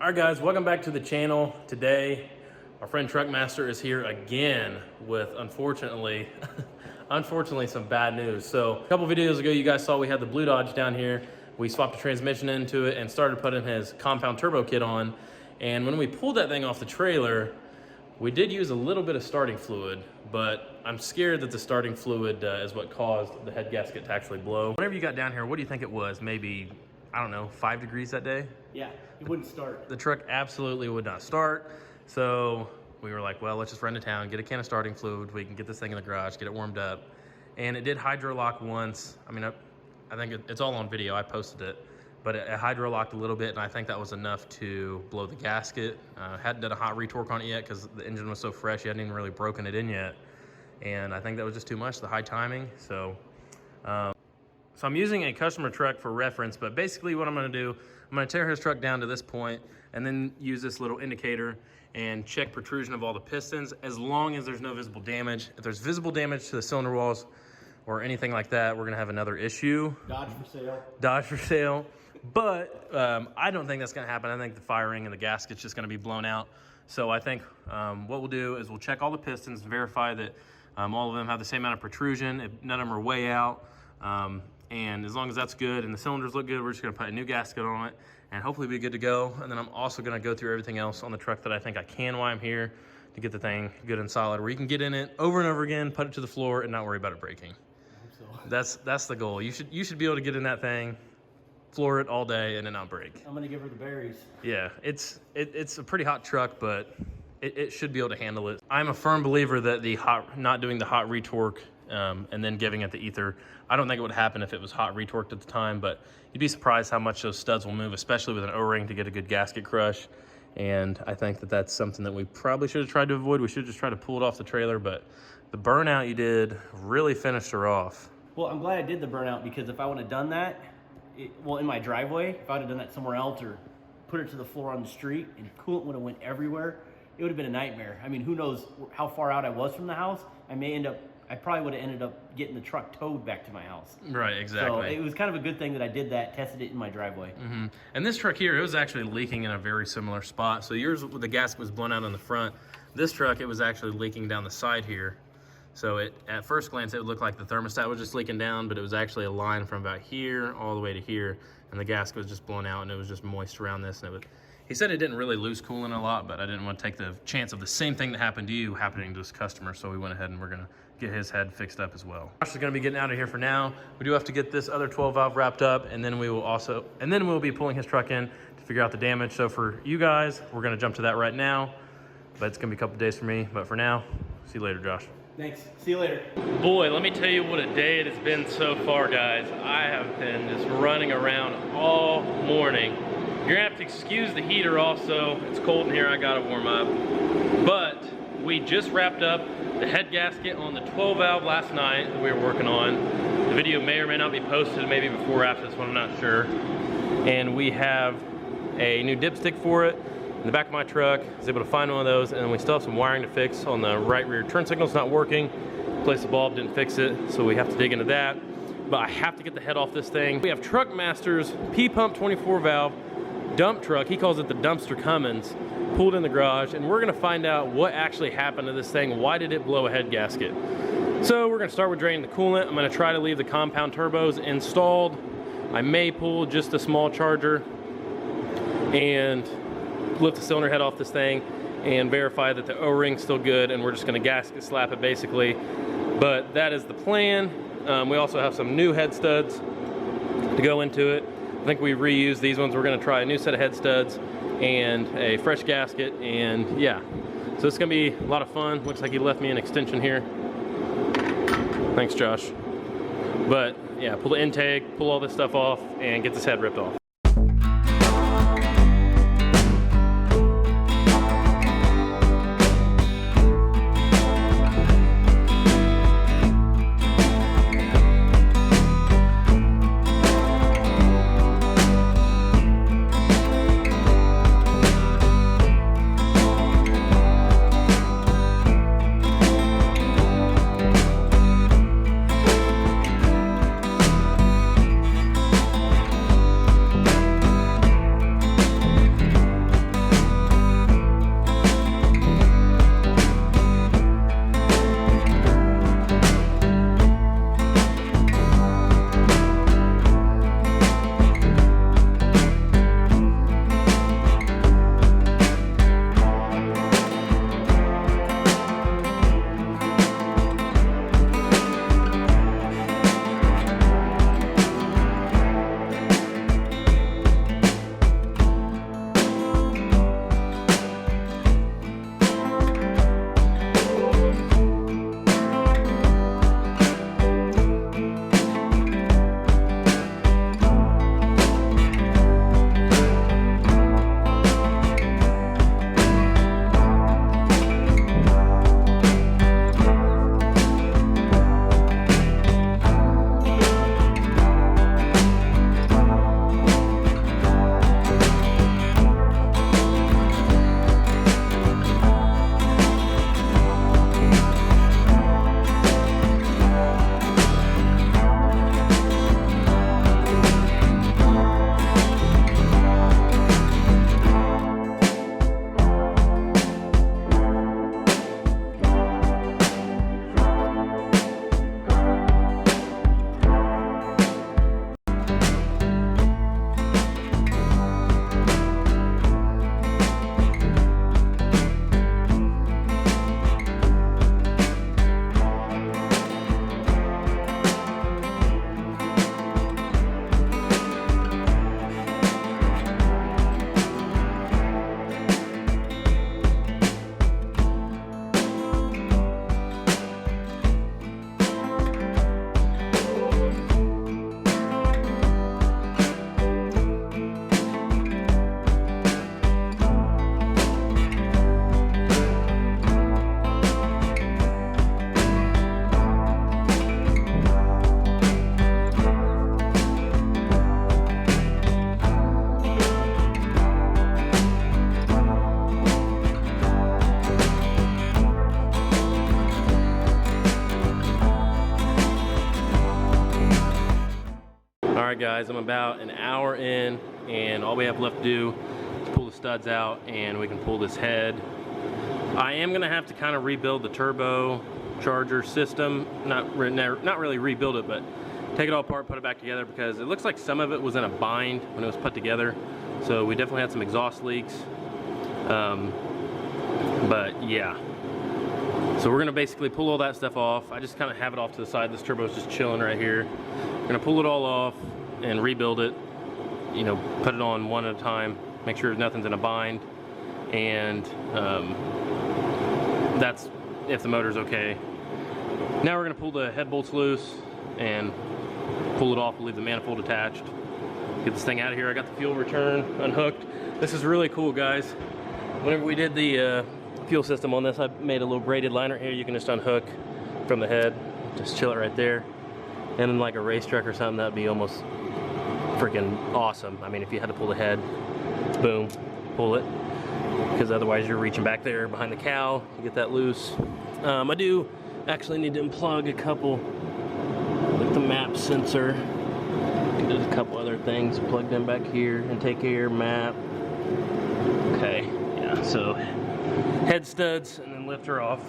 All right, guys, welcome back to the channel. Today, our friend Truckmaster is here again with, unfortunately, some bad news. So a couple videos ago, you guys saw we had the Blue Dodge down here. We swapped the transmission into it and started putting his compound turbo kit on. And when we pulled that thing off the trailer, we did use a little bit of starting fluid, but I'm scared that the starting fluid is what caused the head gasket to actually blow. Whenever you got down here, what do you think it was? Maybe, I don't know, 5 degrees that day? Yeah, it wouldn't start. The truck absolutely would not start. So we were like, well, let's just run to town, get a can of starting fluid. We can get this thing in the garage, get it warmed up. And it did hydro lock once. I mean, I think it's all on video. I posted it. But it hydro locked a little bit, and I think that was enough to blow the gasket. Hadn't done a hot retorque on it yet because the engine was so fresh, you hadn't even really broken it in yet. And I think that was just too much, the high timing. So I'm using a customer truck for reference, but basically what I'm gonna do, I'm gonna tear his truck down to this point and then use this little indicator and check protrusion of all the pistons as long as there's no visible damage. If there's visible damage to the cylinder walls or anything like that, we're gonna have another issue. Dodge for sale. Dodge for sale. But I don't think that's gonna happen. I think the firing and the gasket's just gonna be blown out. So I think what we'll do is we'll check all the pistons, verify that all of them have the same amount of protrusion, if none of them are way out. And as long as that's good and the cylinders look good, we're just gonna put a new gasket on it and hopefully be good to go. And then I'm also gonna go through everything else on the truck that I think I can while I'm here to get the thing good and solid, where you can get in it over and over again, put it to the floor and not worry about it breaking. So. That's the goal. You should be able to get in that thing, floor it all day and it not break. I'm gonna give her the berries. Yeah, it's a pretty hot truck, but it should be able to handle it. I'm a firm believer that not doing the hot retorque and then giving it the ether, I don't think it would happen if it was hot retorqued at the time, but you'd be surprised how much those studs will move, especially with an O-ring to get a good gasket crush. And I think that that's something that we probably should have tried to avoid. We should just try to pull it off the trailer, but the burnout you did really finished her off. Well, I'm glad I did the burnout, because if I would have done that, in my driveway, if I would have done that somewhere else or put it to the floor on the street and coolant would have went everywhere, it would have been a nightmare. I mean, who knows how far out I was from the house. I probably would have ended up getting the truck towed back to my house. Right, exactly. So it was kind of a good thing that I did that, tested it in my driveway. Mm-hmm. And this truck here, it was actually leaking in a very similar spot. So yours, the gasket was blown out on the front. This truck, it was actually leaking down the side here. So at first glance, it would look like the thermostat was just leaking down, but it was actually a line from about here all the way to here, and the gasket was just blown out, and it was just moist around this. And he said it didn't really lose coolant a lot, but I didn't want to take the chance of the same thing that happened to you happening to this customer, so we went ahead and we're gonna get his head fixed up as well. Josh is gonna be getting out of here for now. We do have to get this other 12 valve wrapped up, and then we'll be pulling his truck in to figure out the damage. So for you guys, we're gonna jump to that right now, but it's gonna be a couple days for me. But for now, see you later, Josh. Thanks. See you later. Boy, let me tell you what a day it has been so far, guys. I have been just running around all morning. You're gonna have to excuse the heater also. It's cold in here, I gotta warm up. But we just wrapped up the head gasket on the 12 valve last night that we were working on. The video may or may not be posted, maybe before or after this one, I'm not sure. And we have a new dipstick for it in the back of my truck. I was able to find one of those, and then we still have some wiring to fix on the right rear turn signal's not working. Replaced the bulb, didn't fix it, so we have to dig into that. But I have to get the head off this thing. We have Truckmaster's P-Pump 24 valve dump truck. He calls it the dumpster Cummins, pulled in the garage, and we're gonna find out what actually happened to this thing. Why did it blow a head gasket? So we're gonna start with draining the coolant. I'm gonna try to leave the compound turbos installed. I may pull just a small charger and lift the cylinder head off this thing and verify that the O-ring's still good, and we're just gonna gasket slap it basically. But that is the plan. We also have some new head studs to go into it. I think we reused these ones. We're gonna try a new set of head studs and a fresh gasket, and yeah. So it's gonna be a lot of fun. Looks like he left me an extension here. Thanks, Josh. But yeah, pull the intake, pull all this stuff off, and get this head ripped off. guys, I'm about an hour in, and all we have left to do is pull the studs out and we can pull this head. I am gonna have to kind of rebuild the turbo charger system. Not really rebuild it, but take it all apart, put it back together, because it looks like some of it was in a bind when it was put together. So we definitely had some exhaust leaks. But yeah. So we're gonna basically pull all that stuff off. I just kind of have it off to the side. This turbo is just chilling right here. We're gonna pull it all off and rebuild it. You know, put it on one at a time. Make sure nothing's in a bind. And that's if the motor's okay. Now we're gonna pull the head bolts loose and pull it off. We'll leave the manifold attached. Get this thing out of here. I got the fuel return unhooked. This is really cool, guys. Whenever we did the fuel system on this, I made a little braided liner here. You can just unhook from the head, just chill it right there. And then like a race truck or something, that'd be almost freaking awesome. I mean, if you had to pull the head, boom, pull it. Because otherwise you're reaching back there behind the cowl to get that loose. I do actually need to unplug a couple, like the map sensor. There's a couple other things plugged in back here. Intake air, map. Okay, yeah, so head studs and then lift her off.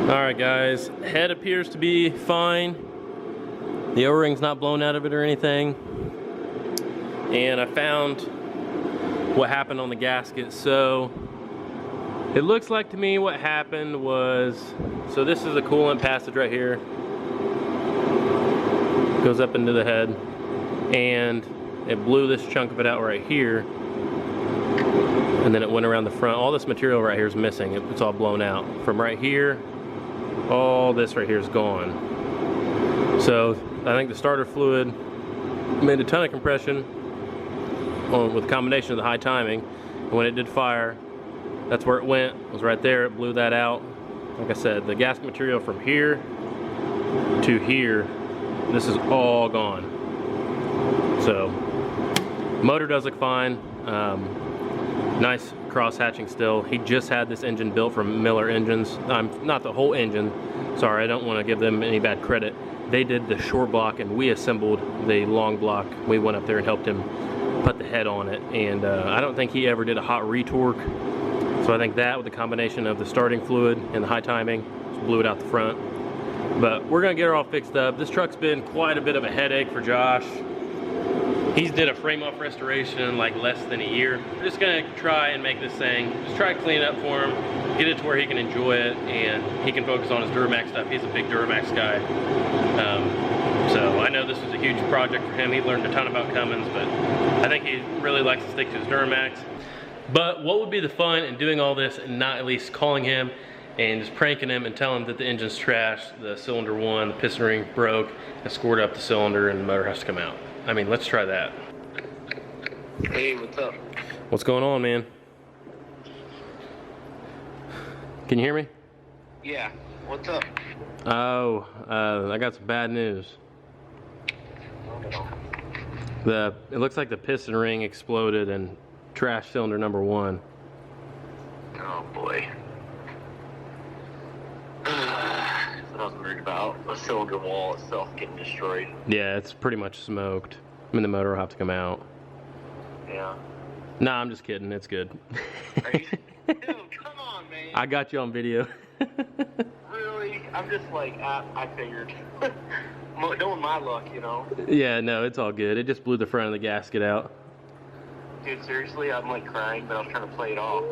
Alright guys, head appears to be fine. The O-ring's not blown out of it or anything. And I found what happened on the gasket. So it looks like to me what happened was, so this is a coolant passage right here. Goes up into the head. And it blew this chunk of it out right here. And then it went around the front. All this material right here is missing. It's all blown out. From right here, all this right here is gone. So I think the starter fluid made a ton of compression with a combination of the high timing. And when it did fire, that's where it went. It was right there. It blew that out. Like I said, the gasket material from here to here, this is all gone. So motor does look fine. Nice cross hatching still. He just had this engine built from Miller Engines. Not the whole engine. Sorry, I don't want to give them any bad credit. They did the shore block and we assembled the long block. We went up there and helped him put the head on it. And I don't think he ever did a hot retorque. So I think that with the combination of the starting fluid and the high timing just blew it out the front. But we're gonna get her all fixed up. This truck's been quite a bit of a headache for Josh. He's did a frame off restoration in like less than a year. We're just gonna try and make this thing, just try to clean it up for him, get it to where he can enjoy it and he can focus on his Duramax stuff. He's a big Duramax guy. So I know this was a huge project for him. He learned a ton about Cummins, but I think he really likes to stick to his Duramax. But what would be the fun in doing all this and not at least calling him and just pranking him and telling him that the engine's trashed, the cylinder one, the piston ring broke, and scored up the cylinder and the motor has to come out. I mean, let's try that. Hey, what's up? What's going on, man? Can you hear me? Yeah, what's up? Oh, I got some bad news. It looks like the piston ring exploded and trashed cylinder number one. Oh boy. I was worried about the cylinder wall itself getting destroyed. Yeah, it's pretty much smoked. I mean, the motor will have to come out. Yeah. Nah, I'm just kidding. It's good. Are you? Dude, come on, man. I got you on video. Really? I'm just like, I figured. Knowing my luck, you know. Yeah, no, it's all good. It just blew the front of the gasket out. Dude, seriously, I'm like crying, but I was trying to play it off.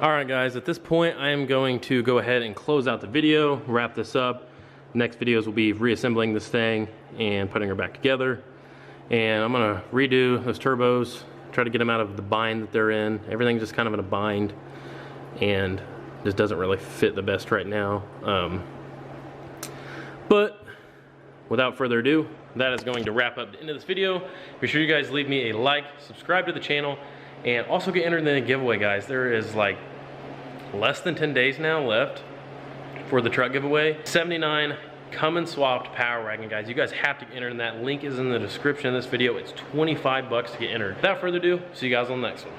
All right, guys, at this point, I am going to go ahead and close out the video, wrap this up. Next videos will be reassembling this thing and putting her back together. And I'm gonna redo those turbos, try to get them out of the bind that they're in. Everything's just kind of in a bind and just doesn't really fit the best right now. But without further ado, that is going to wrap up the end of this video. Be sure you guys leave me a like, subscribe to the channel, and also get entered in the giveaway, guys. There is like less than 10 days now left for the truck giveaway. 79 Cummins swapped power wagon, guys. You guys have to enter in that. Link is in the description of this video. It's 25 bucks to get entered. Without further ado, see you guys on the next one.